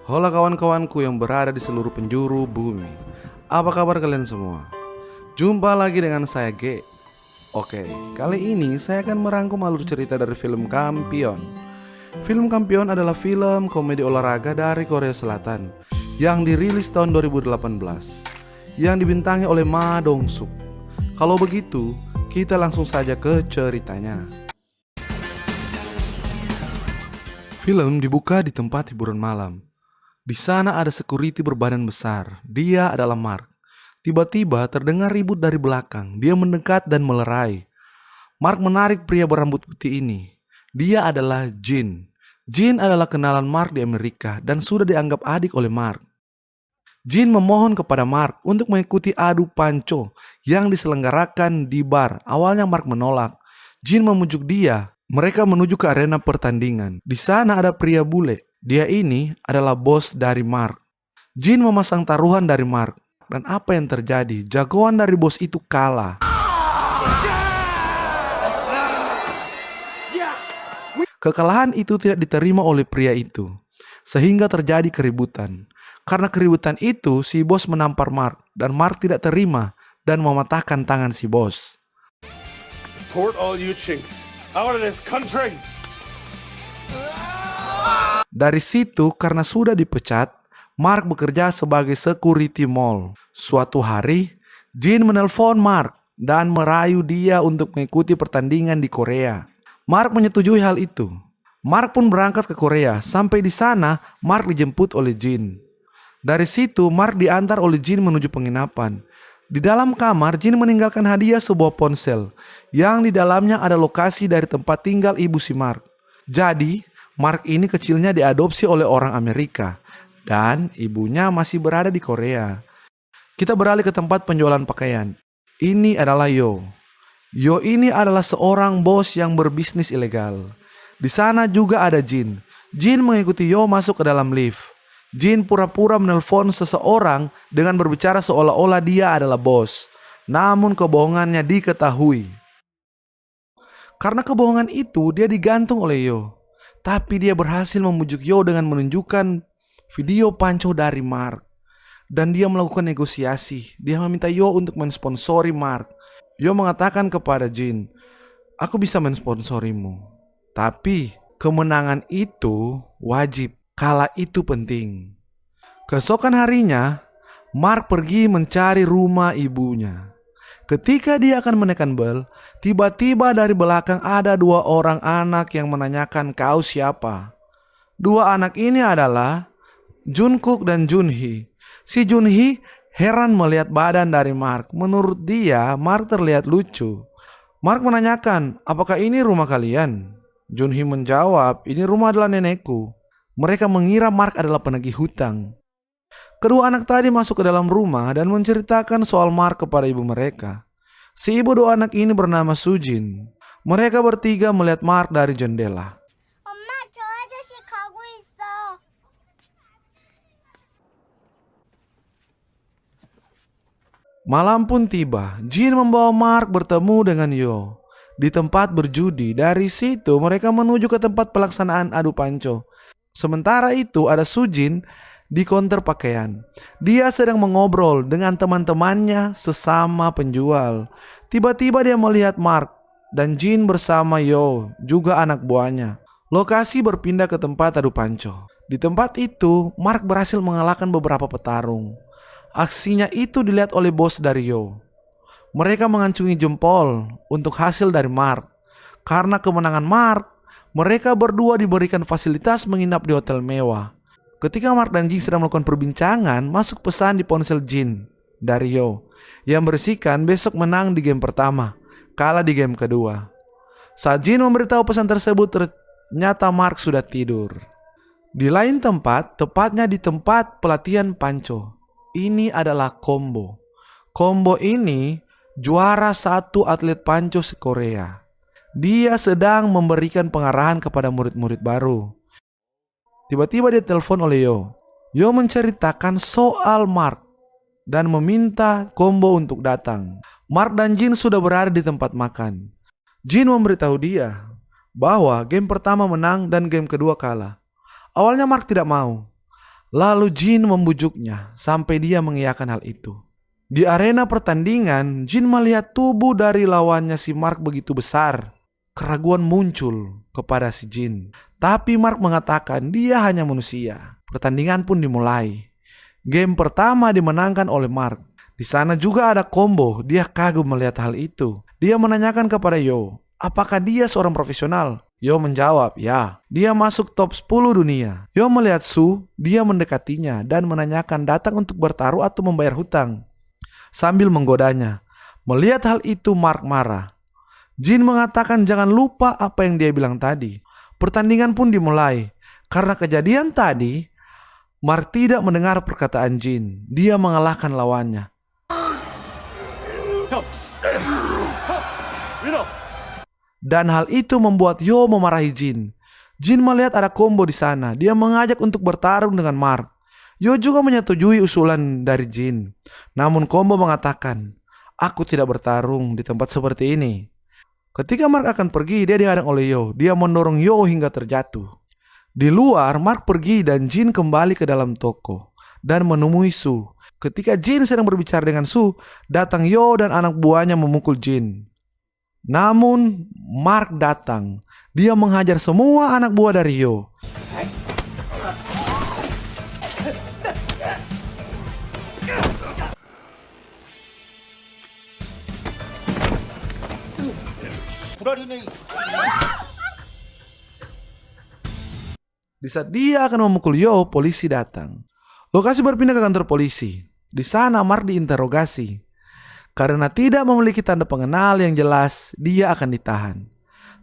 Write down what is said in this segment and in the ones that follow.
Hola kawan-kawanku yang berada di seluruh penjuru bumi. Apa kabar kalian semua? Jumpa lagi dengan saya G. Oke, kali ini saya akan merangkum alur cerita dari film Kampion. Film Kampion adalah film komedi olahraga dari Korea Selatan yang dirilis tahun 2018, yang dibintangi oleh Ma Dong-suk. Kalau begitu, kita langsung saja ke ceritanya. Film dibuka di tempat hiburan malam. Di sana ada security berbadan besar. Dia adalah Mark. Tiba-tiba terdengar ribut dari belakang. Dia mendekat dan melerai. Mark menarik pria berambut putih ini. Dia adalah Jin. Jin adalah kenalan Mark di Amerika dan sudah dianggap adik oleh Mark. Jin memohon kepada Mark untuk mengikuti adu panco yang diselenggarakan di bar. Awalnya Mark menolak. Jin memujuk dia. Mereka menuju ke arena pertandingan. Di sana ada pria bule. Dia ini adalah bos dari Mark. Jin memasang taruhan dari Mark. Dan apa yang terjadi? Jagoan dari bos itu kalah. Kekalahan itu tidak diterima oleh pria itu. Sehingga terjadi keributan. Karena keributan itu, si bos menampar Mark. Dan Mark tidak terima dan mematahkan tangan si bos. Report all you chinks out of this country. Dari situ, karena sudah dipecat, Mark bekerja sebagai security mall. Suatu hari, Jin menelpon Mark dan merayu dia untuk mengikuti pertandingan di Korea. Mark menyetujui hal itu. Mark pun berangkat ke Korea. Sampai di sana, Mark dijemput oleh Jin. Dari situ, Mark diantar oleh Jin menuju penginapan. Di dalam kamar, Jin meninggalkan hadiah sebuah ponsel yang di dalamnya ada lokasi dari tempat tinggal ibu si Mark. Jadi, Mark ini kecilnya diadopsi oleh orang Amerika dan ibunya masih berada di Korea. Kita beralih ke tempat penjualan pakaian. Ini adalah Yo. Yo ini adalah seorang bos yang berbisnis ilegal. Di sana juga ada Jin. Jin mengikuti Yo masuk ke dalam lift. Jin pura-pura menelpon seseorang dengan berbicara seolah-olah dia adalah bos. Namun kebohongannya diketahui. Karena kebohongan itu, dia digantung oleh Yo. Tapi dia berhasil membujuk Yo dengan menunjukkan video panco dari Mark. Dan dia melakukan negosiasi. Dia meminta Yo untuk mensponsori Mark. Yo mengatakan kepada Jin, "Aku bisa mensponsorimu. Tapi kemenangan itu wajib. Kalah itu penting." Keesokan harinya, Mark pergi mencari rumah ibunya. Ketika dia akan menekan bel, tiba-tiba dari belakang ada dua orang anak yang menanyakan, "Kau siapa?" Dua anak ini adalah Jungkook dan Junhee. Si Junhee heran melihat badan dari Mark. Menurut dia, Mark terlihat lucu. Mark menanyakan, "Apakah ini rumah kalian?" Junhee menjawab, "Ini rumah adalah nenekku." Mereka mengira Mark adalah penagih hutang. Kedua anak tadi masuk ke dalam rumah dan menceritakan soal Mark kepada ibu mereka. Si ibu dua anak ini bernama Sujin. Mereka bertiga melihat Mark dari jendela. 엄마, 저 아저씨 가고 있어. Malam pun tiba. Jin membawa Mark bertemu dengan Yo di tempat berjudi. Dari situ mereka menuju ke tempat pelaksanaan adu panco. Sementara itu ada Sujin di konter pakaian. Dia sedang mengobrol dengan teman-temannya sesama penjual. Tiba-tiba dia melihat Mark dan Jin bersama Yo, juga anak buahnya. Lokasi berpindah ke tempat adu panco. Di tempat itu, Mark berhasil mengalahkan beberapa petarung. Aksinya itu dilihat oleh bos dari Yo. Mereka mengancungi jempol untuk hasil dari Mark. Karena kemenangan Mark, mereka berdua diberikan fasilitas menginap di hotel mewah. Ketika Mark dan Jin sedang melakukan perbincangan, masuk pesan di ponsel Jin dari Yo yang berisikan besok menang di game pertama, kalah di game kedua. Saat Jin memberitahu pesan tersebut, ternyata Mark sudah tidur. Di lain tempat, tepatnya di tempat pelatihan panco. Ini adalah Combo. Combo ini juara satu atlet panco se-Korea. Dia sedang memberikan pengarahan kepada murid-murid baru. Tiba-tiba dia telepon oleh Yo. Yo menceritakan soal Mark dan meminta Combo untuk datang. Mark dan Jin sudah berada di tempat makan. Jin memberitahu dia bahwa game pertama menang dan game kedua kalah. Awalnya Mark tidak mau. Lalu Jin membujuknya sampai dia mengiyakan hal itu. Di arena pertandingan, Jin melihat tubuh dari lawannya si Mark begitu besar. Keraguan muncul kepada si Jin. Tapi Mark mengatakan dia hanya manusia. Pertandingan pun dimulai. Game pertama dimenangkan oleh Mark. Di sana juga ada combo. Dia kagum melihat hal itu. Dia menanyakan kepada Yo, apakah dia seorang profesional? Yo menjawab, ya. Dia masuk top 10 dunia. Yo melihat Su, dia mendekatinya dan menanyakan datang untuk bertaruh atau membayar hutang. Sambil menggodanya. Melihat hal itu Mark marah. Jin mengatakan jangan lupa apa yang dia bilang tadi. Pertandingan pun dimulai. Karena kejadian tadi, Mark tidak mendengar perkataan Jin. Dia mengalahkan lawannya. Dan hal itu membuat Yo memarahi Jin. Jin melihat ada combo di sana. Dia mengajak untuk bertarung dengan Mark. Yo juga menyetujui usulan dari Jin. Namun combo mengatakan, aku tidak bertarung di tempat seperti ini. Ketika Mark akan pergi, dia dihadang oleh Yo. Dia mendorong Yo hingga terjatuh. Di luar, Mark pergi dan Jin kembali ke dalam toko dan menemui Su. Ketika Jin sedang berbicara dengan Su, datang Yo dan anak buahnya memukul Jin. Namun, Mark datang. Dia menghajar semua anak buah dari Yo. Di saat dia akan memukul Yo, polisi datang. Lokasi berpindah ke kantor polisi. Di sana Mark diinterogasi. Karena tidak memiliki tanda pengenal yang jelas, dia akan ditahan.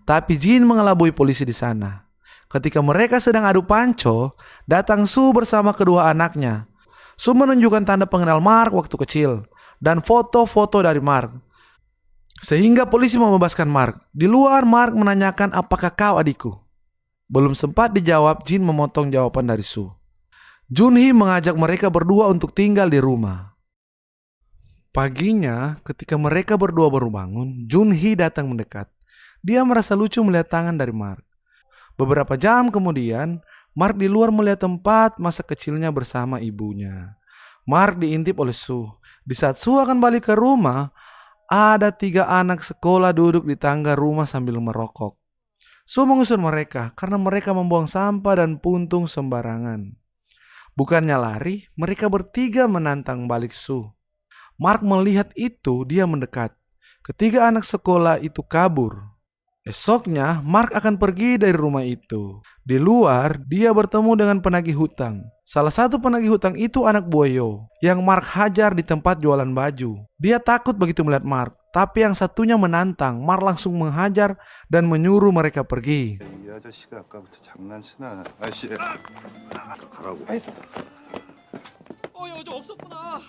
Tapi Jin mengelabui polisi di sana. Ketika mereka sedang adu panco, datang Su bersama kedua anaknya. Su menunjukkan tanda pengenal Mark waktu kecil dan foto-foto dari Mark. Sehingga polisi membebaskan Mark. Di luar, Mark menanyakan apakah kau adikku. Belum sempat dijawab, Jin memotong jawaban dari Su. Junhee mengajak mereka berdua untuk tinggal di rumah. Paginya, ketika mereka berdua baru bangun, Junhee datang mendekat. Dia merasa lucu melihat tangan dari Mark. Beberapa jam kemudian, Mark di luar melihat tempat masa kecilnya bersama ibunya. Mark diintip oleh Su. Di saat Su akan balik ke rumah, ada 3 anak sekolah duduk di tangga rumah sambil merokok. Su mengusir mereka karena mereka membuang sampah dan puntung sembarangan. Bukannya lari, mereka bertiga menantang balik Su. Mark melihat itu, dia mendekat. Ketiga anak sekolah itu kabur. Esoknya, Mark akan pergi dari rumah itu. Di luar, dia bertemu dengan penagih hutang. Salah satu penagih hutang itu anak buah Yo, yang Mark hajar di tempat jualan baju. Dia takut begitu melihat Mark, tapi yang satunya menantang. Mark langsung menghajar dan menyuruh mereka pergi. 이 아저씨가 아까부터 장난치나? 아저씨 가라고. 요즘 없었구나.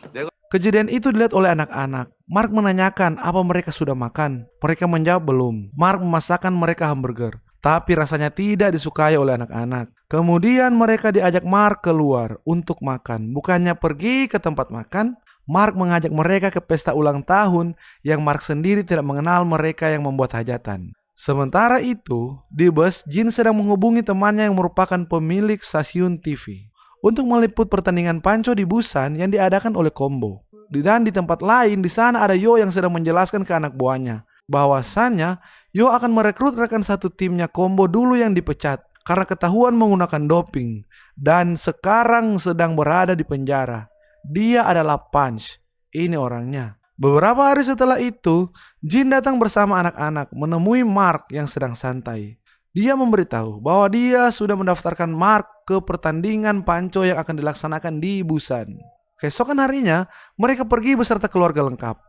Kejadian itu dilihat oleh anak-anak. Mark menanyakan apa mereka sudah makan. Mereka menjawab belum. Mark memasakkan mereka hamburger, tapi rasanya tidak disukai oleh anak-anak. Kemudian mereka diajak Mark keluar untuk makan. Bukannya pergi ke tempat makan, Mark mengajak mereka ke pesta ulang tahun yang Mark sendiri tidak mengenal mereka yang membuat hajatan. Sementara itu, di bus, Jin sedang menghubungi temannya yang merupakan pemilik stasiun TV untuk meliput pertandingan panco di Busan yang diadakan oleh Combo. Dan di tempat lain, di sana ada Yo yang sedang menjelaskan ke anak buahnya bahwasannya Yo akan merekrut rekan satu timnya Combo dulu yang dipecat karena ketahuan menggunakan doping dan sekarang sedang berada di penjara. Dia adalah Punch. Ini orangnya. Beberapa hari setelah itu, Jin datang bersama anak-anak menemui Mark yang sedang santai. Dia memberitahu bahwa dia sudah mendaftarkan Mark ke pertandingan panco yang akan dilaksanakan di Busan. Keesokan harinya, mereka pergi beserta keluarga lengkap.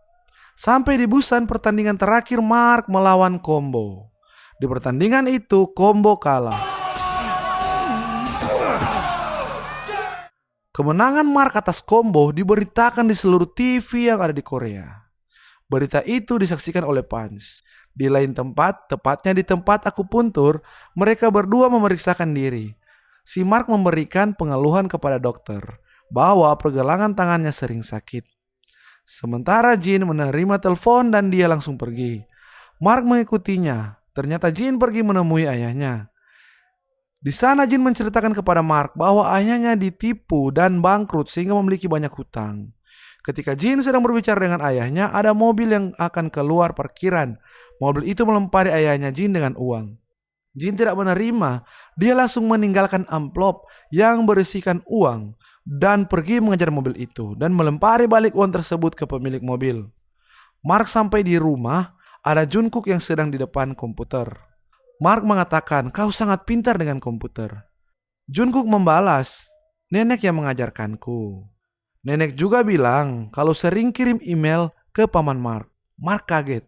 Sampai di Busan, pertandingan terakhir Mark melawan Combo. Di pertandingan itu, Combo kalah. Kemenangan Mark atas Combo diberitakan di seluruh TV yang ada di Korea. Berita itu disaksikan oleh Punch. Di lain tempat, tepatnya di tempat akupuntur, mereka berdua memeriksakan diri. Si Mark memberikan pengeluhan kepada dokter bahwa pergelangan tangannya sering sakit. Sementara Jin menerima telepon dan dia langsung pergi. Mark mengikutinya. Ternyata Jin pergi menemui ayahnya. Di sana Jin menceritakan kepada Mark bahwa ayahnya ditipu dan bangkrut sehingga memiliki banyak hutang. Ketika Jin sedang berbicara dengan ayahnya, ada mobil yang akan keluar parkiran. Mobil itu melempari ayahnya Jin dengan uang. Jin tidak menerima, dia langsung meninggalkan amplop yang berisikan uang dan pergi mengejar mobil itu dan melempari balik uang tersebut ke pemilik mobil. Mark sampai di rumah, ada Jungkook yang sedang di depan komputer. Mark mengatakan, "Kau sangat pintar dengan komputer." Jungkook membalas, "Nenek yang mengajarkanku." Nenek juga bilang kalau sering kirim email ke paman Mark. Mark kaget.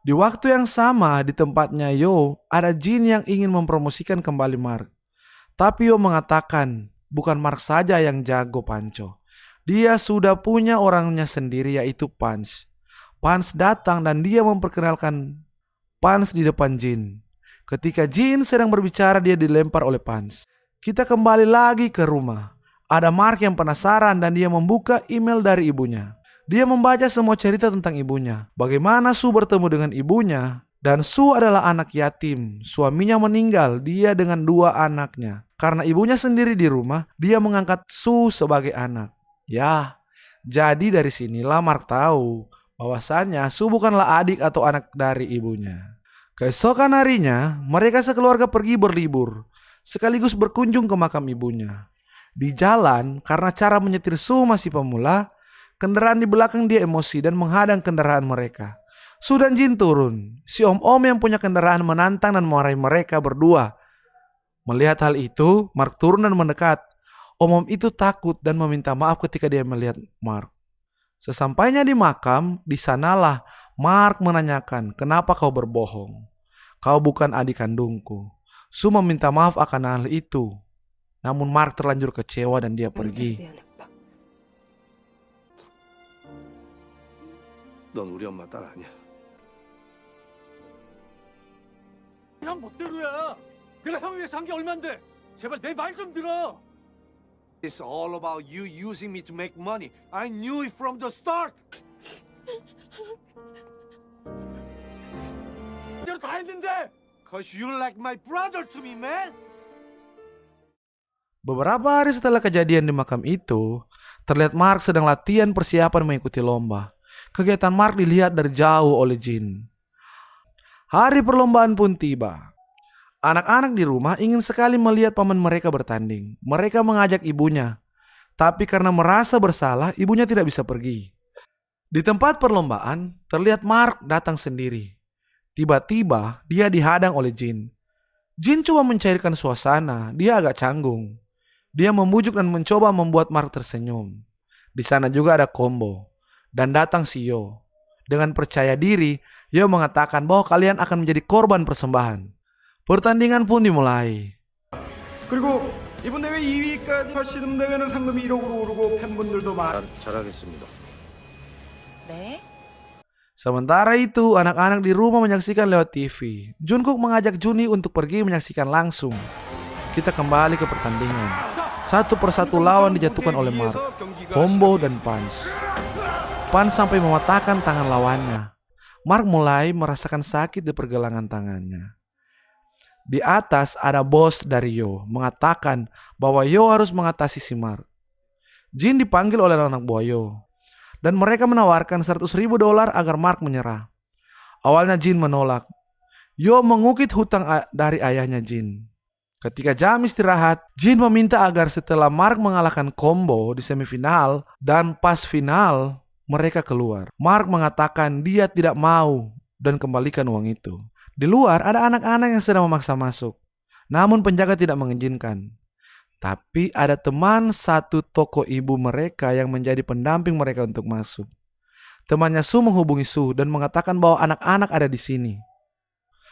Di waktu yang sama di tempatnya Yo, ada Jin yang ingin mempromosikan kembali Mark. Tapi Yo mengatakan, bukan Mark saja yang jago panco. Dia sudah punya orangnya sendiri yaitu Punch. Punch datang dan dia memperkenalkan Punch di depan Jin. Ketika Jin sedang berbicara, dia dilempar oleh Punch. Kita kembali lagi ke rumah. Ada Mark yang penasaran dan dia membuka email dari ibunya. Dia membaca semua cerita tentang ibunya. Bagaimana Su bertemu dengan ibunya. Dan Su adalah anak yatim. Suaminya meninggal, dia dengan 2 anaknya. Karena ibunya sendiri di rumah, dia mengangkat Su sebagai anak. Ya, jadi dari sinilah Mark tahu bahwasannya Su bukanlah adik atau anak dari ibunya. Keesokan harinya, mereka sekeluarga pergi berlibur, sekaligus berkunjung ke makam ibunya. Di jalan, karena cara menyetir Su masih pemula, kendaraan di belakang dia emosi dan menghadang kendaraan mereka. Su dan Jin turun. Si om-om yang punya kendaraan menantang dan memarahi mereka berdua. Melihat hal itu, Mark turun dan mendekat. Om-om itu takut dan meminta maaf ketika dia melihat Mark. Sesampainya di makam, di sanalah Mark menanyakan, "Kenapa kau berbohong? Kau bukan adik kandungku." Su meminta maaf akan hal itu. Namun Mark terlanjur kecewa dan dia pergi. 넌 우리 엄마 딸 아니야. 형 멋대로야. 내가 형 위해서 한 게 얼만데. 제발 내 말 좀 들어. It's all about you using me to make money. I knew it from the start. 내가 다 했는데. Cause you're like my brother to me, man. Beberapa hari setelah kejadian di makam itu, terlihat Mark sedang latihan persiapan mengikuti lomba. Kegiatan Mark dilihat dari jauh oleh Jin. Hari perlombaan pun tiba. Anak-anak di rumah ingin sekali melihat paman mereka bertanding. Mereka mengajak ibunya. Tapi karena merasa bersalah, ibunya tidak bisa pergi. Di tempat perlombaan, terlihat Mark datang sendiri. Tiba-tiba, dia dihadang oleh Jin. Jin coba mencairkan suasana, dia agak canggung. Dia memujuk dan mencoba membuat Mark tersenyum. Di sana juga ada Combo. Dan datang si Yo. Dengan percaya diri, Yo mengatakan bahwa kalian akan menjadi korban persembahan. Pertandingan pun dimulai. 그리고 이번 대회 2위까지 하시는 대회는 상금이 1억으로 오르고 팬분들도 잘하겠습니다. 네? Sementara itu, anak-anak di rumah menyaksikan lewat TV. Jungkook mengajak Juni untuk pergi menyaksikan langsung. Kita kembali ke pertandingan. Satu persatu lawan dijatuhkan oleh Mark, Combo dan Punch. Punch sampai mematahkan tangan lawannya. Mark mulai merasakan sakit di pergelangan tangannya. Di atas ada bos dari Yo mengatakan bahwa Yo harus mengatasi si Mark. Jin dipanggil oleh anak buah Yo. Dan mereka menawarkan $100,000 agar Mark menyerah. Awalnya Jin menolak. Yo mengukit hutang dari ayahnya Jin. Ketika jam istirahat, Jin meminta agar setelah Mark mengalahkan Combo di semifinal dan pas final, mereka keluar. Mark mengatakan dia tidak mau dan kembalikan uang itu. Di luar ada anak-anak yang sedang memaksa masuk. Namun penjaga tidak mengizinkan. Tapi ada teman satu toko ibu mereka yang menjadi pendamping mereka untuk masuk. Temannya Su menghubungi Su dan mengatakan bahwa anak-anak ada di sini.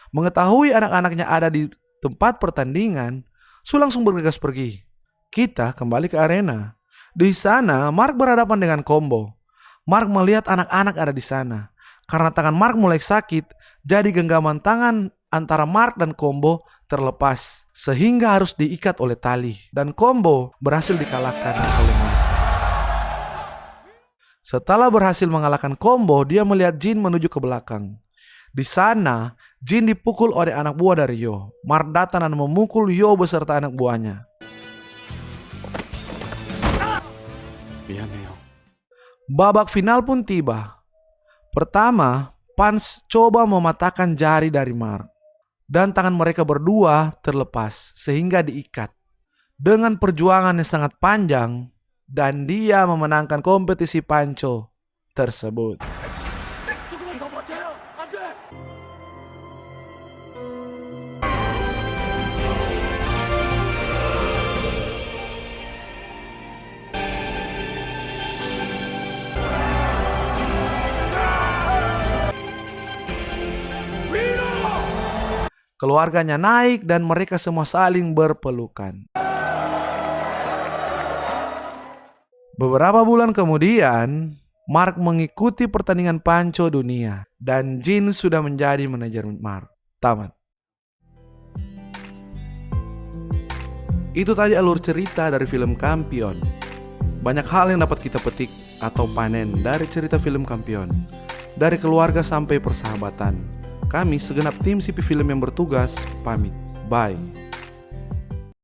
Mengetahui anak-anaknya ada di tempat pertandingan, Su langsung bergegas pergi. Kita kembali ke arena. Di sana, Mark berhadapan dengan Combo. Mark melihat anak-anak ada di sana. Karena tangan Mark mulai sakit, jadi genggaman tangan antara Mark dan Combo terlepas, sehingga harus diikat oleh tali. Dan Combo berhasil dikalahkan oleh Mark. Setelah berhasil mengalahkan Combo, dia melihat Jin menuju ke belakang. Di sana, Jin dipukul oleh anak buah dari Yo. Mark datang dan memukul Yo beserta anak buahnya. 미안해요. Babak final pun tiba. Pertama, Punch coba mematahkan jari dari Mark. Dan tangan mereka berdua terlepas sehingga diikat. Dengan perjuangan yang sangat panjang, dan dia memenangkan kompetisi panco tersebut. 조금만 더 버텨요. 안 돼. Keluarganya naik dan mereka semua saling berpelukan. Beberapa bulan kemudian, Mark mengikuti pertandingan panco dunia dan Jin sudah menjadi manajer Mark. Tamat. Itu tadi alur cerita dari film Kampion. Banyak hal yang dapat kita petik atau panen dari cerita film Kampion. Dari keluarga sampai persahabatan. Kami segenap tim CP Film yang bertugas pamit. Bye.